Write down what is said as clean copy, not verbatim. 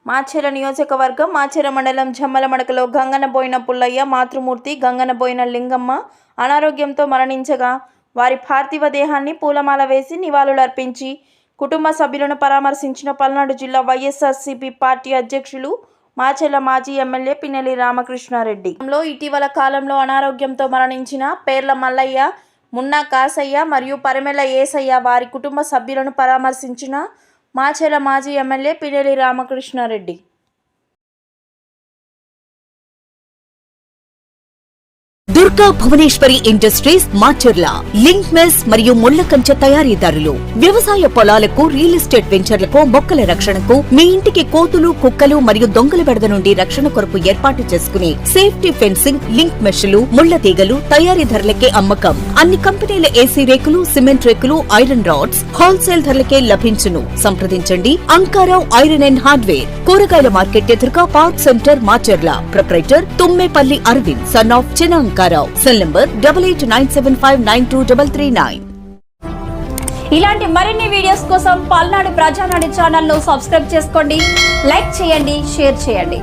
మాచెర నియోజకవర్గం మాచెర మండలం జమ్మలమడకలో గంగనబోయిన పుల్లయ్య మాతృమూర్తి గంగనబోయిన లింగమ్మ అనారోగ్యంతో మరణించగా వారి పార్థివ దేహాన్ని పూలమాల వేసి నివాళులర్పించి కుటుంబ సభ్యులను పరామర్శించిన పల్నాడు జిల్లా వైఎస్ఆర్సీపీ పార్టీ అధ్యక్షులు మాచెల మాజీ ఎమ్మెల్యే పిన్నెల్లి రామకృష్ణారెడ్డి. ఇటీవల కాలంలో అనారోగ్యంతో మరణించిన పేర్ల మల్లయ్య, మున్నా కాసయ్య మరియు పరిమెల ఏసయ్య వారి కుటుంబ సభ్యులను పరామర్శించిన మాచెల మాజీ MLA Pinnelli Ramakrishna Reddy. Durga Bhuvaneshwari industries Macherla link mesh మరియు ముళ్ల కంచె తయారీదారులు. వ్యవసాయ పొలాలకు, రియల్ ఎస్టేట్ వెంచర్లకు, మొక్కల రక్షణకు, మీ ఇంటికి కోతులు, కుక్కలు మరియు దొంగల బెడద నుండి రక్షణ కొరకు ఏర్పాటు చేసుకునే సేఫ్టీ ఫెన్సింగ్, లింక్ మెష్లు, ముళ్ల తీగలు తయారీ ధరలకే అమ్మకం. అన్ని కంపెనీల ఏసీ రేకులు, సిమెంట్ రేకులు, ఐరన్ రాడ్స్ హోల్సేల్ ధరలకే లభించును. సంప్రదించండి అంకారావు ఐరన్ అండ్ హార్డ్వేర్, కూరగాయల మార్కెట్ ఎదురుగా park centre Macherla. Proprietor Tummepalli Aravind, son of Chinna cell number 8897592339. ఇలాంటి మరిన్ని వీడియోస్ కోసం పల్నాడు ప్రజానాడు ఛానల్ ను సబ్స్క్రైబ్ చేసుకోండి, లైక్ చేయండి, షేర్ చేయండి.